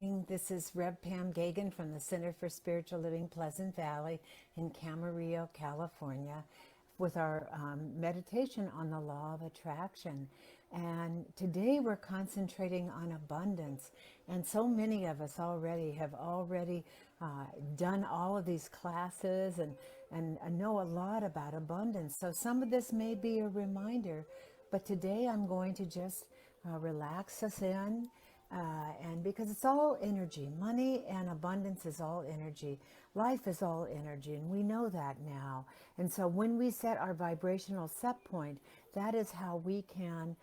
This is Rev. Pam Geagan from the Center for Spiritual Living Pleasant Valley in Camarillo, California, with our meditation on the law of attraction. And today we're concentrating on abundance. And so many of us have already done all of these classes and know a lot about abundance. So some of this may be a reminder, but today I'm going to just relax us in. And because it's all energy, money and abundance is all energy. Life is all energy, and we know that now. And so when we set our vibrational set point, that is how we can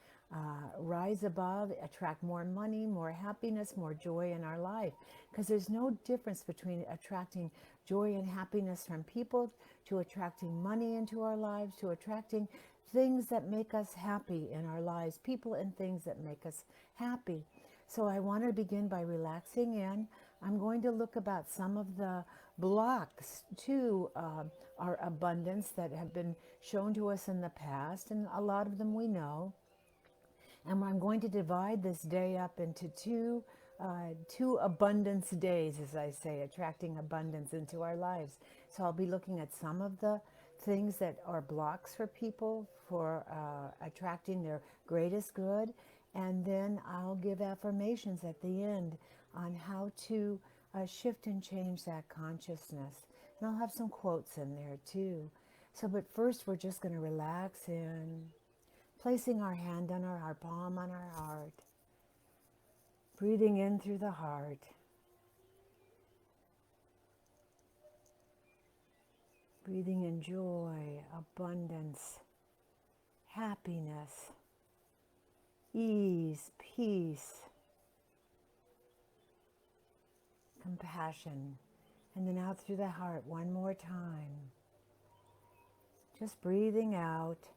rise above, attract more money, more happiness, more joy in our life. Because there's no difference between attracting joy and happiness from people, to attracting money into our lives, to attracting things that make us happy in our lives, people and things that make us happy. So I want to begin by relaxing in. I'm going to look about some of the blocks to our abundance that have been shown to us in the past, and a lot of them we know. And I'm going to divide this day up into two abundance days, as I say, attracting abundance into our lives. So I'll be looking at some of the things that are blocks for people for attracting their greatest good. And then I'll give affirmations at the end on how to shift and change that consciousness. And I'll have some quotes in there too. So, but first we're just going to relax in, placing our hand on our palm on our heart, breathing in through the heart, breathing in joy, abundance, happiness, ease, peace, compassion. And then out through the heart one more time. Just breathing out.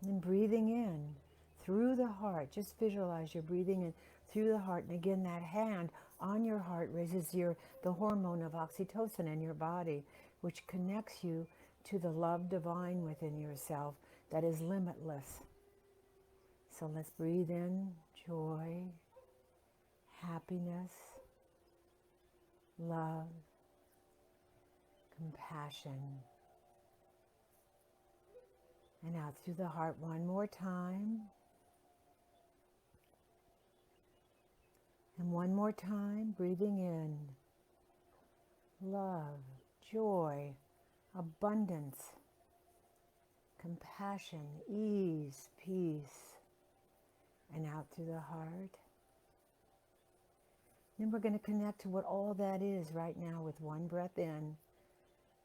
And breathing in through the heart. Just visualize you're breathing in through the heart. And again, that hand on your heart raises the hormone of oxytocin in your body, which connects you to the love divine within yourself that is limitless. So let's breathe in joy, happiness, love, compassion. And out through the heart one more time. And one more time, breathing in love, joy, abundance, compassion, ease, peace. And out through the heart. Then we're going to connect to what all that is right now with one breath in.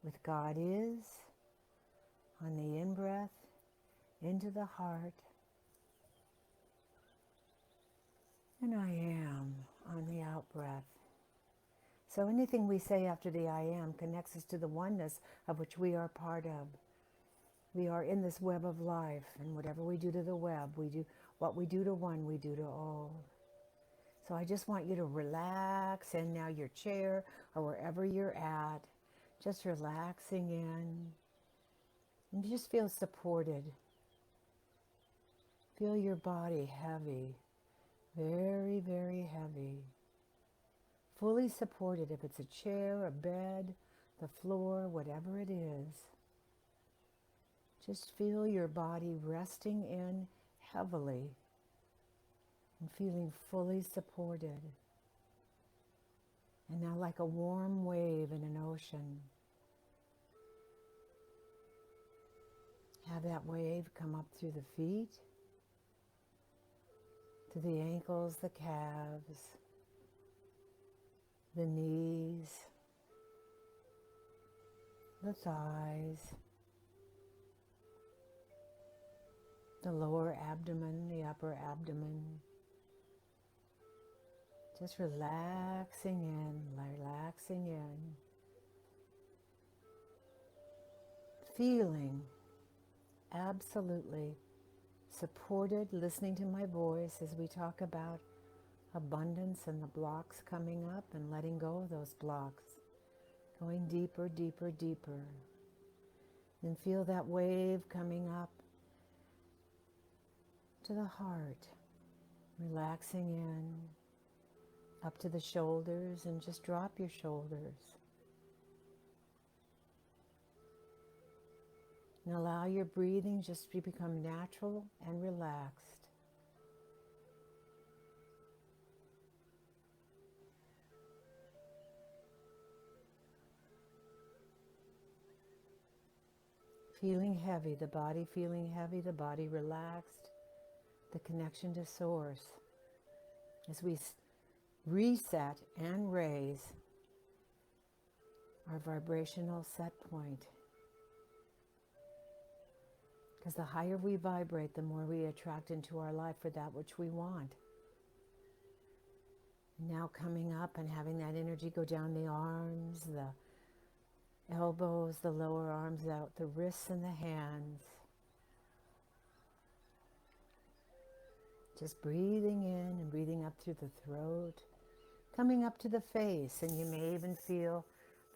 With God is, on the in-breath, into the heart. And I am on the out-breath. So anything we say after the I am connects us to the oneness of which we are part of. We are in this web of life, and whatever we do to the web, we do what we do to one, we do to all. So I just want you to relax in now, your chair or wherever you're at, just relaxing in, and just feel supported. Feel your body heavy, very, very heavy. Fully supported, if it's a chair, a bed, the floor, whatever it is. Just feel your body resting in heavily and feeling fully supported. And now, like a warm wave in an ocean, have that wave come up through the feet, to the ankles, the calves, the knees, the thighs, the lower abdomen, the upper abdomen. Just relaxing in. Feeling absolutely supported, listening to my voice as we talk about abundance and the blocks coming up and letting go of those blocks. Going deeper, deeper, deeper. Then feel that wave coming up to the heart, relaxing in, up to the shoulders, and just drop your shoulders. And allow your breathing just to become natural and relaxed. Feeling heavy, the body feeling heavy, the body relaxed, the connection to Source. As we reset and raise our vibrational set point. Because the higher we vibrate, the more we attract into our life for that which we want. Now coming up and having that energy go down the arms, the elbows, the lower arms out, the wrists and the hands. Just breathing in and breathing up through the throat. Coming up to the face, and you may even feel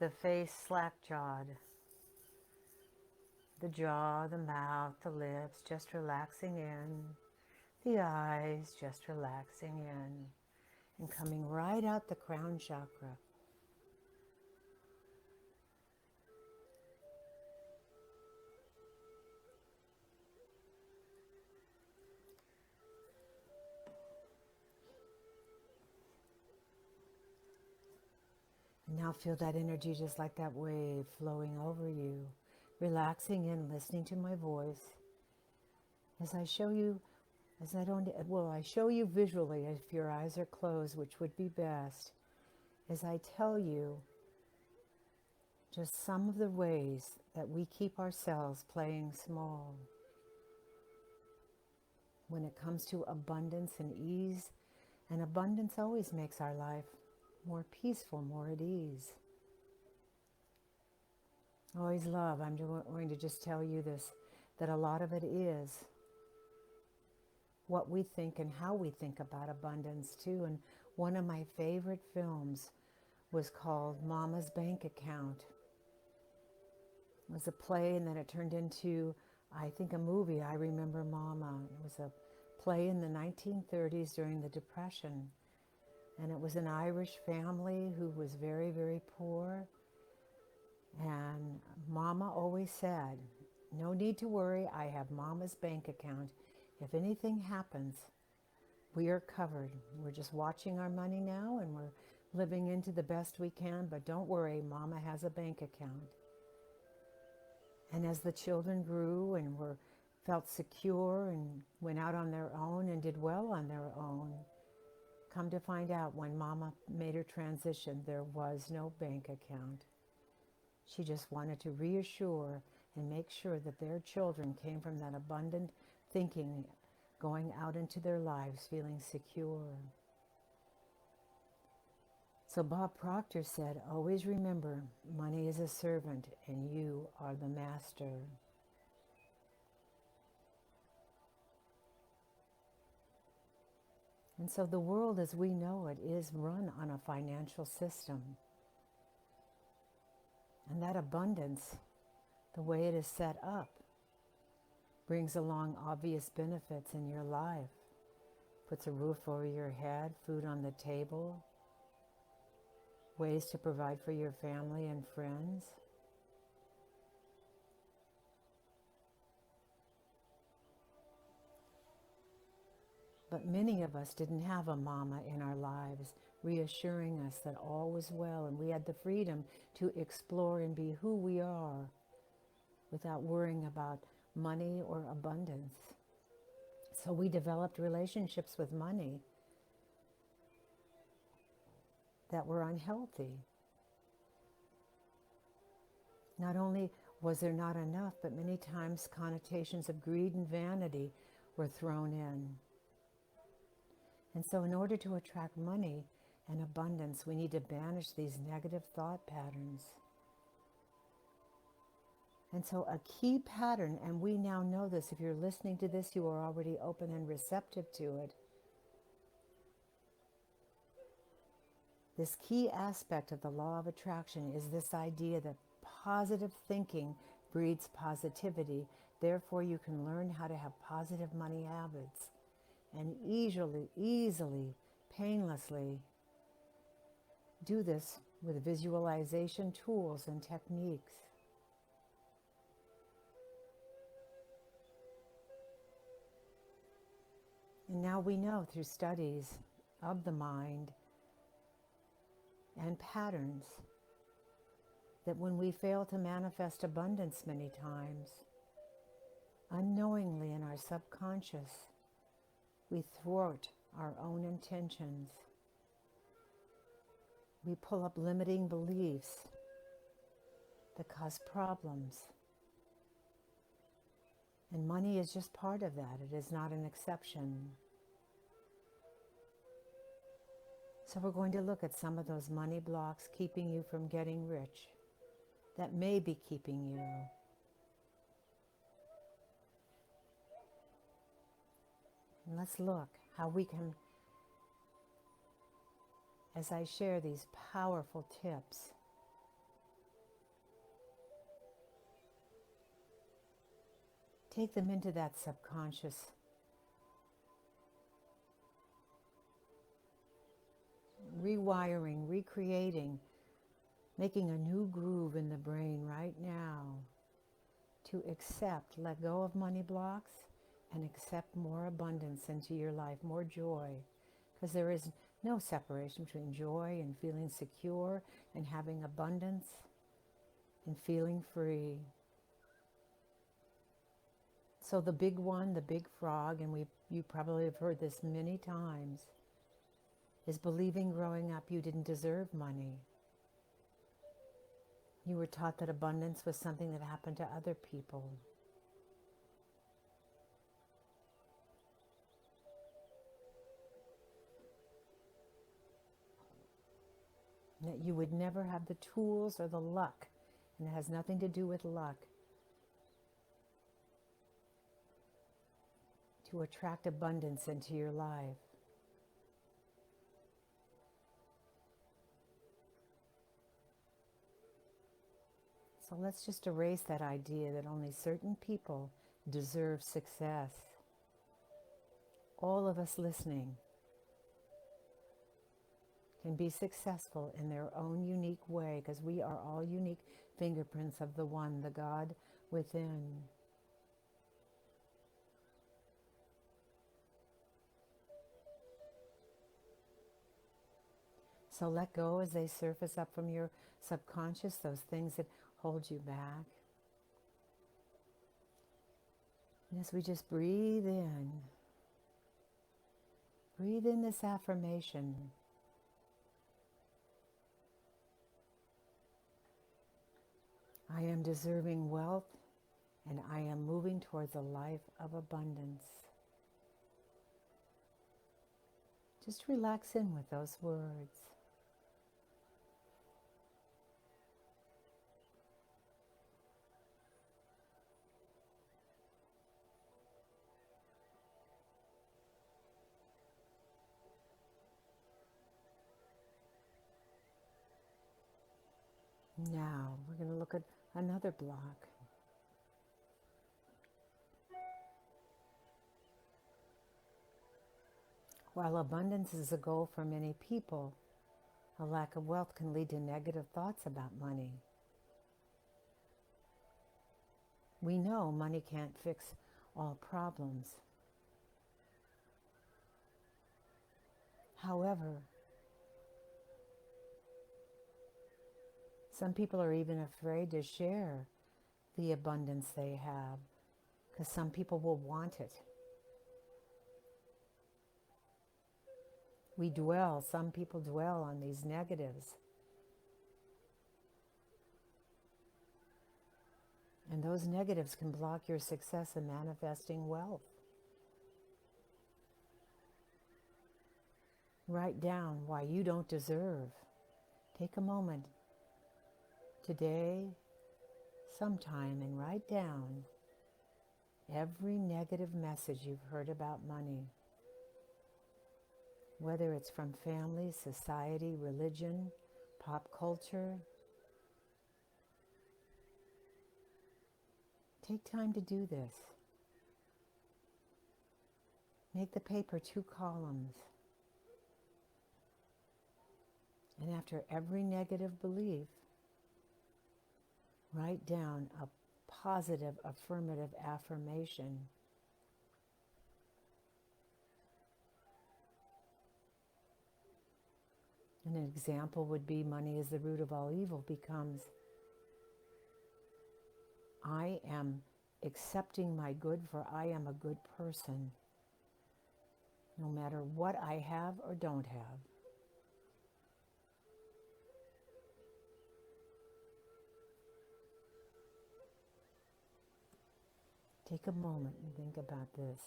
the face slack-jawed. The jaw, the mouth, the lips, just relaxing in. The eyes, just relaxing in. And coming right out the crown chakra. And now feel that energy just like that wave flowing over you. Relaxing in, listening to my voice. As I show you, I show you visually if your eyes are closed, which would be best. As I tell you just some of the ways that we keep ourselves playing small. When it comes to abundance and ease, and abundance always makes our life more peaceful, more at ease. Always love, I'm going to just tell you this, that a lot of it is what we think and how we think about abundance too. And one of my favorite films was called Mama's Bank Account. It was a play, and then it turned into, I think, a movie, I Remember Mama. It was a play in the 1930s during the Depression. And it was an Irish family who was very, very poor. And Mama always said, no need to worry, I have Mama's bank account. If anything happens, we are covered. We're just watching our money now, and we're living into the best we can, but don't worry, Mama has a bank account. And as the children grew and felt secure and went out on their own and did well on their own, come to find out when Mama made her transition, there was no bank account. She just wanted to reassure and make sure that their children came from that abundant thinking, going out into their lives feeling secure. So Bob Proctor said, always remember, money is a servant and you are the master. And so the world as we know it is run on a financial system. And that abundance, the way it is set up, brings along obvious benefits in your life. Puts a roof over your head, food on the table, ways to provide for your family and friends. But many of us didn't have a mama in our lives reassuring us that all was well, and we had the freedom to explore and be who we are without worrying about money or abundance. So we developed relationships with money that were unhealthy. Not only was there not enough, but many times connotations of greed and vanity were thrown in. And so in order to attract money and abundance, we need to banish these negative thought patterns. And so a key pattern, and we now know this, if you're listening to this, you are already open and receptive to it. This key aspect of the law of attraction is this idea that positive thinking breeds positivity. Therefore, you can learn how to have positive money habits. and easily, painlessly do this with visualization tools and techniques. And now we know through studies of the mind and patterns that when we fail to manifest abundance many times, unknowingly in our subconscious, we thwart our own intentions. We pull up limiting beliefs that cause problems. And money is just part of that. It is not an exception. So we're going to look at some of those money blocks keeping you from getting rich, that may be keeping you. And let's look how we can, as I share these powerful tips, take them into that subconscious rewiring, recreating, making a new groove in the brain right now to accept, let go of money blocks and accept more abundance into your life, more joy. Because there is no separation between joy and feeling secure and having abundance and feeling free. So the big one, the big frog, and you probably have heard this many times, is believing growing up you didn't deserve money. You were taught that abundance was something that happened to other people. That you would never have the tools or the luck, and it has nothing to do with luck, to attract abundance into your life. So let's just erase that idea that only certain people deserve success. All of us listening can be successful in their own unique way, because we are all unique fingerprints of the One, the God within. So let go as they surface up from your subconscious, those things that hold you back. And as we just breathe in this affirmation. I am deserving wealth, and I am moving towards a life of abundance. Just relax in with those words. Now, we're going to look at another block. While abundance is a goal for many people, a lack of wealth can lead to negative thoughts about money. We know money can't fix all problems. However, some people are even afraid to share the abundance they have, because some people will want it. Some people dwell on these negatives. And those negatives can block your success in manifesting wealth. Write down why you don't deserve. Take a moment today, sometime, and write down every negative message you've heard about money. Whether it's from family, society, religion, pop culture. Take time to do this. Make the paper 2 columns. And after every negative belief, write down a positive, affirmative affirmation. And an example would be, money is the root of all evil, becomes, I am accepting my good, for I am a good person, no matter what I have or don't have. Take a moment and think about this.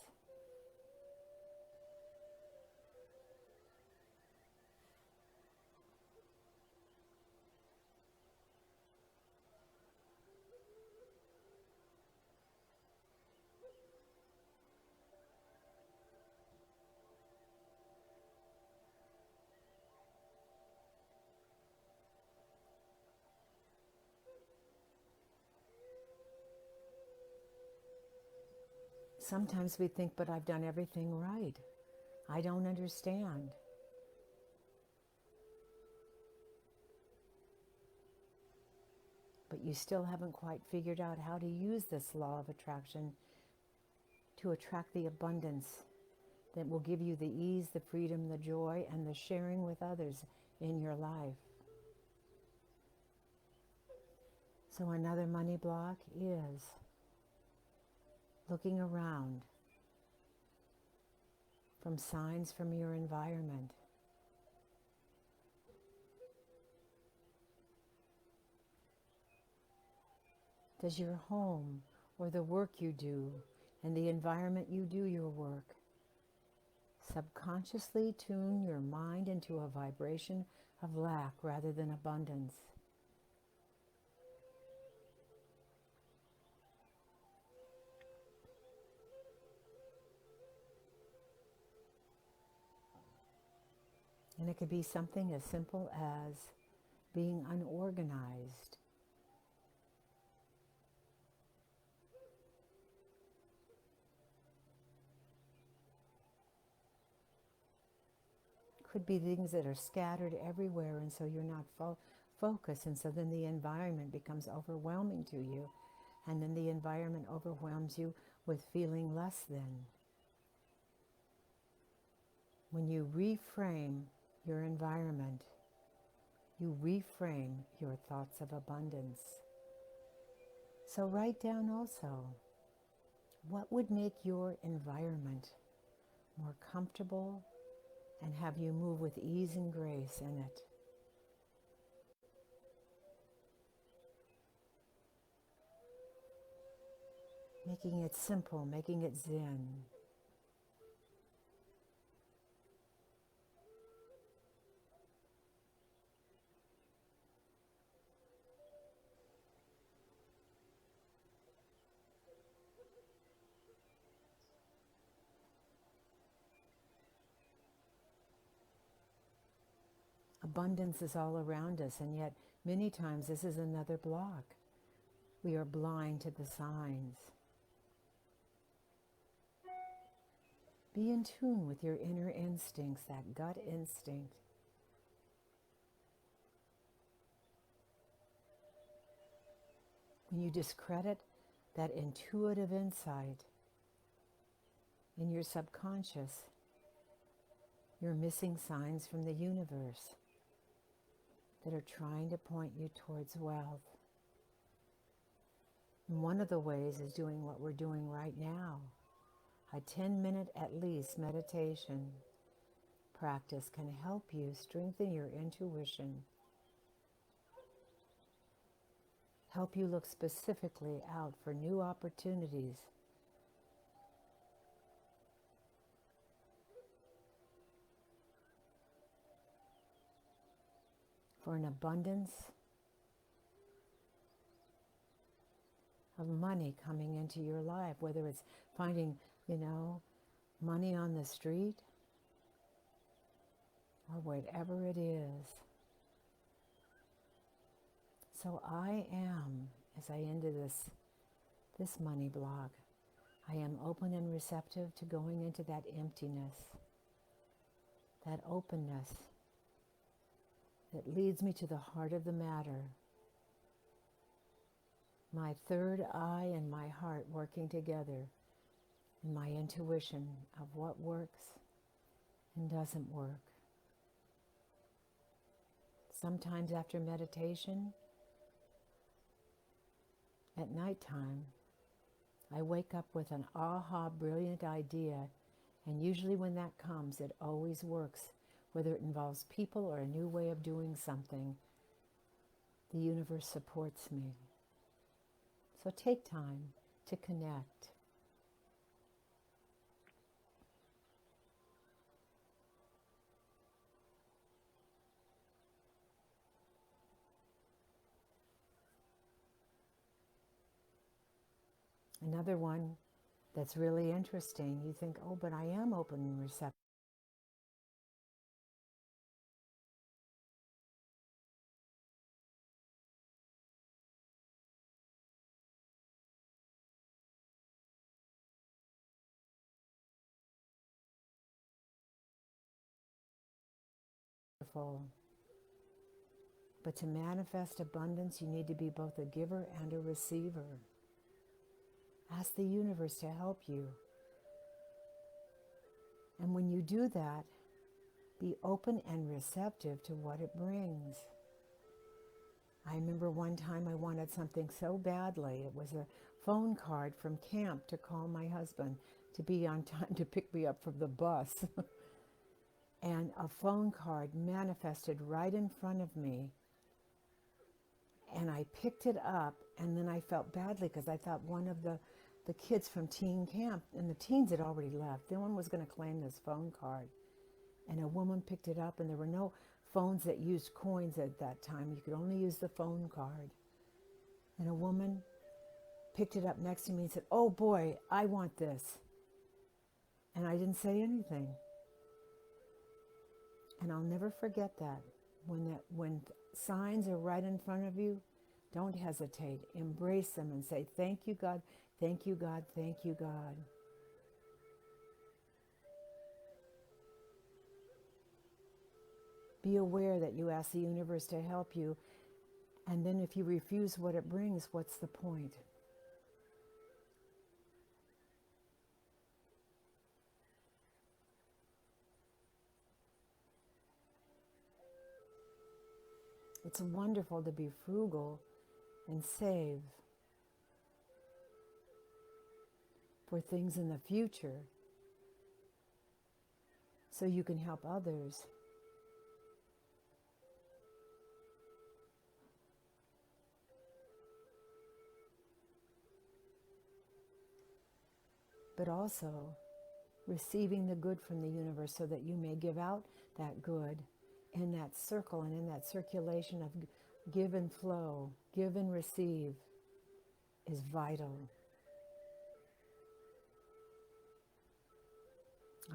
Sometimes we think, but I've done everything right. I don't understand. But you still haven't quite figured out how to use this law of attraction to attract the abundance that will give you the ease, the freedom, the joy, and the sharing with others in your life. So another money block is looking around from signs from your environment. Does your home or the work you do and the environment you do your work subconsciously tune your mind into a vibration of lack rather than abundance? And it could be something as simple as being unorganized. Could be things that are scattered everywhere, and so you're not focused, and so then the environment becomes overwhelming to you, and then the environment overwhelms you with feeling less than. When you reframe your environment, you reframe your thoughts of abundance. So write down also, what would make your environment more comfortable and have you move with ease and grace in it? Making it simple, making it zen. Abundance is all around us, and yet many times this is another block. We are blind to the signs. Be in tune with your inner instincts, that gut instinct. When you discredit that intuitive insight in your subconscious, you're missing signs from the universe that are trying to point you towards wealth. And one of the ways is doing what we're doing right now. A 10-minute at least meditation practice can help you strengthen your intuition, help you look specifically out for new opportunities, for an abundance of money coming into your life, whether it's finding, money on the street or whatever it is. So I am, as I ended this money blog, I am open and receptive to going into that emptiness, that openness that leads me to the heart of the matter. My third eye and my heart working together, and my intuition of what works and doesn't work. Sometimes after meditation, at nighttime, I wake up with an aha, brilliant idea, and usually when that comes, it always works, whether it involves people or a new way of doing something. The universe supports me. So take time to connect. Another one that's really interesting, you think, oh, but I am open and receptive. But to manifest abundance, you need to be both a giver and a receiver. Ask the universe to help you. And when you do that, be open and receptive to what it brings. I remember one time I wanted something so badly. It was a phone card from camp to call my husband to be on time to pick me up from the bus. And a phone card manifested right in front of me. And I picked it up, and then I felt badly because I thought one of the kids from teen camp, and the teens had already left, no one was going to claim this phone card. And a woman picked it up, and there were no phones that used coins at that time. You could only use the phone card. And a woman picked it up next to me and said, "Oh boy, I want this." And I didn't say anything. And I'll never forget that. When signs are right in front of you, don't hesitate. Embrace them and say, "Thank you, God. Thank you, God. Thank you, God." Be aware that you ask the universe to help you, and then if you refuse what it brings, what's the point? It's wonderful to be frugal and save for things in the future so you can help others. But also receiving the good from the universe so that you may give out that good in that circle and in that circulation of give and flow, give and receive is vital.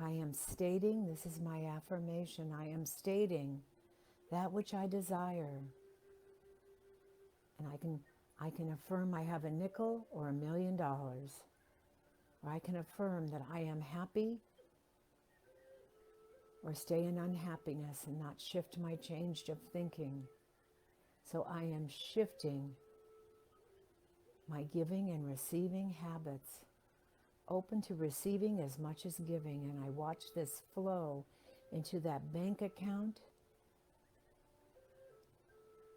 I am stating, this is my affirmation, I am stating that which I desire. And I can affirm I have a nickel or $1 million. Or I can affirm that I am happy or stay in unhappiness and not shift my change of thinking. So I am shifting my giving and receiving habits, open to receiving as much as giving, and I watch this flow into that bank account,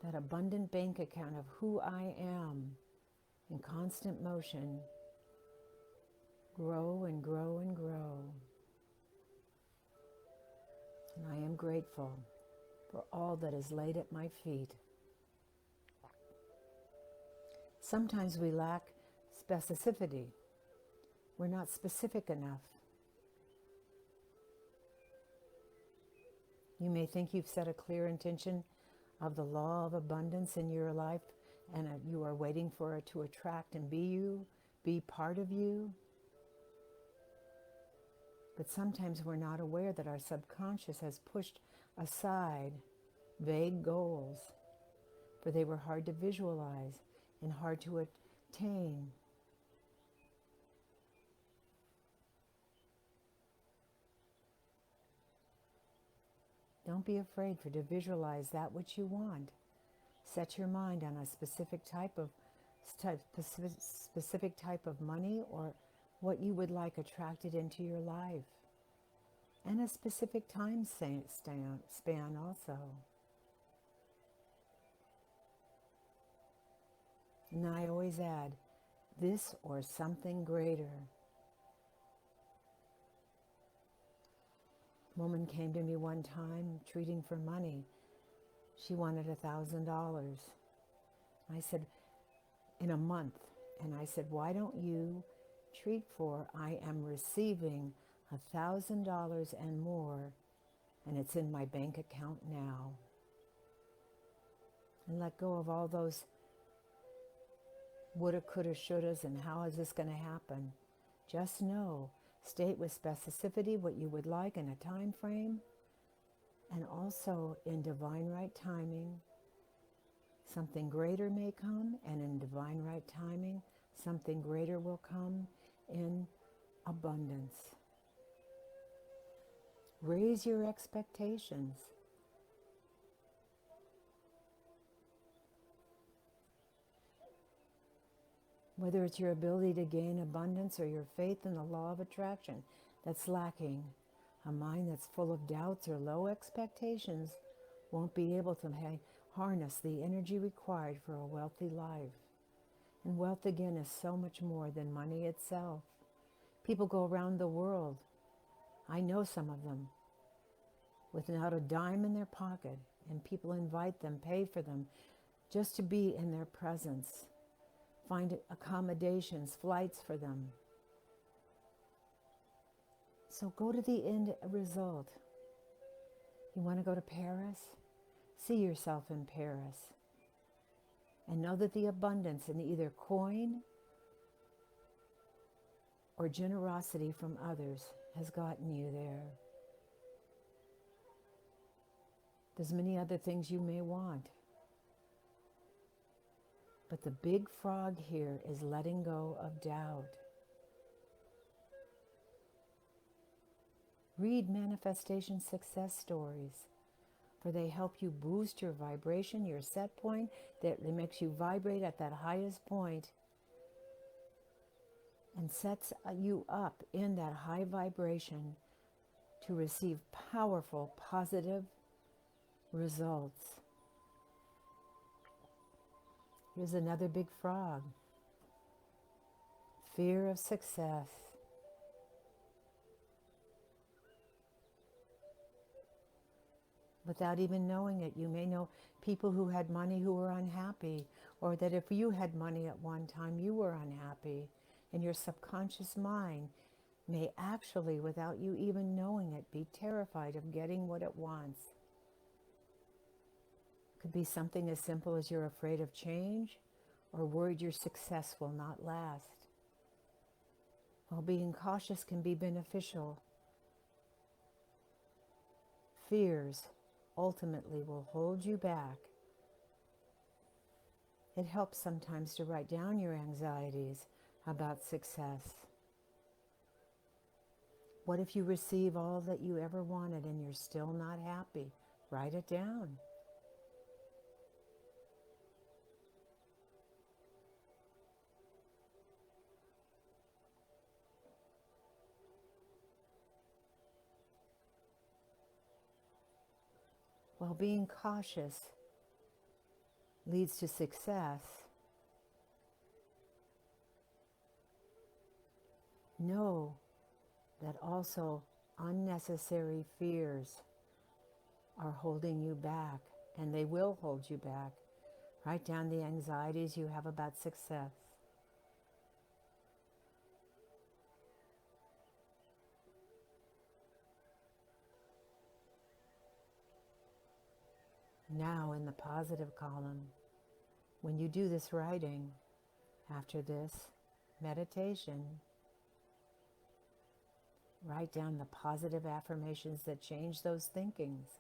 that abundant bank account of who I am in constant motion, grow and grow and grow. And I am grateful for all that is laid at my feet. Sometimes we lack specificity. We're not specific enough. You may think you've set a clear intention of the law of abundance in your life, and you are waiting for it to attract and be you, be part of you. But sometimes we're not aware that our subconscious has pushed aside vague goals, for they were hard to visualize and hard to attain. Don't be afraid to visualize that which you want. Set your mind on a specific type of money, or what you would like attracted into your life, and a specific time span also. And I always add, this or something greater. A woman came to me one time treating for money. She wanted $1,000. I said, in a month. And I said, why don't you treat for, I am receiving $1,000 and more, and it's in my bank account now. And let go of all those woulda, coulda, shouldas, and how is this going to happen? Just know, state with specificity what you would like in a time frame, and also in divine right timing. Something greater may come, and in divine right timing, something greater will come in abundance. Raise your expectations. Whether it's your ability to gain abundance or your faith in the law of attraction that's lacking, a mind that's full of doubts or low expectations won't be able to harness the energy required for a wealthy life. And wealth, again, is so much more than money itself. People go around the world, I know some of them, with not a dime in their pocket, and people invite them, pay for them, just to be in their presence. Find accommodations, flights for them. So go to the end result. You want to go to Paris? See yourself in Paris. And know that the abundance in either coin or generosity from others has gotten you there. There's many other things you may want. But the big frog here is letting go of doubt. Read manifestation success stories, for they help you boost your vibration, your set point, that makes you vibrate at that highest point and sets you up in that high vibration to receive powerful, positive results. Here's another big frog. Fear of success. Without even knowing it, you may know people who had money who were unhappy, or that if you had money at one time, you were unhappy. And your subconscious mind may actually, without you even knowing it, be terrified of getting what it wants. Could be something as simple as you're afraid of change, or worried your success will not last. While being cautious can be beneficial, fears ultimately will hold you back. It helps sometimes to write down your anxieties about success. What if you receive all that you ever wanted and you're still not happy? Write it down. While being cautious leads to success, know that also unnecessary fears are holding you back, and they will hold you back. Write down the anxieties you have about success. Now in the positive column, when you do this writing, after this meditation, write down the positive affirmations that change those thinkings.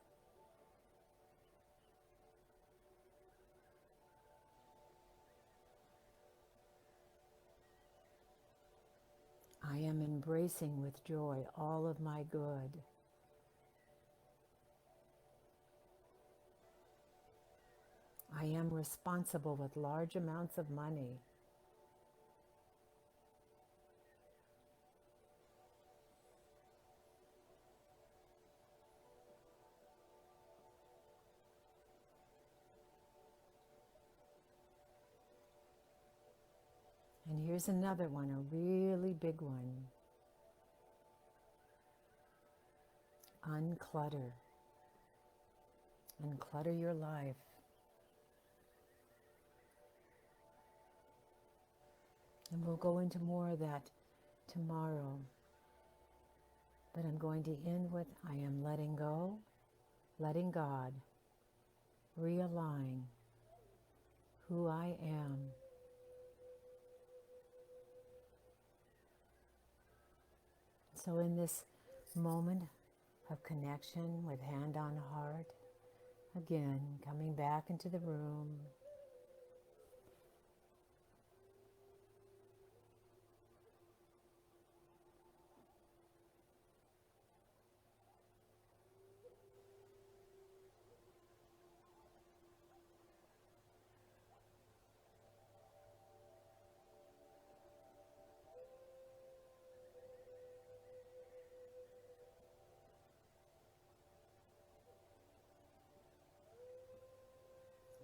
I am embracing with joy all of my good. I am responsible with large amounts of money. And here's another one, a really big one. Unclutter. Unclutter your life. And we'll go into more of that tomorrow. But I'm going to end with, I am letting go, letting God realign who I am. So in this moment of connection with hand on heart, again, coming back into the room,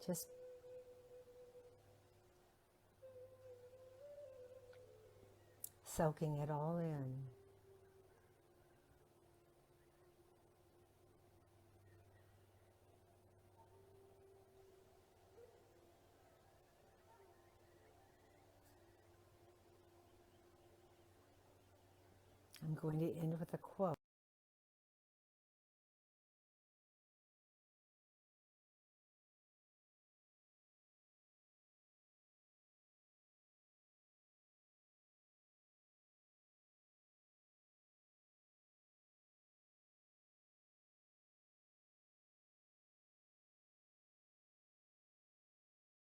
just soaking it all in. I'm going to end with a quote.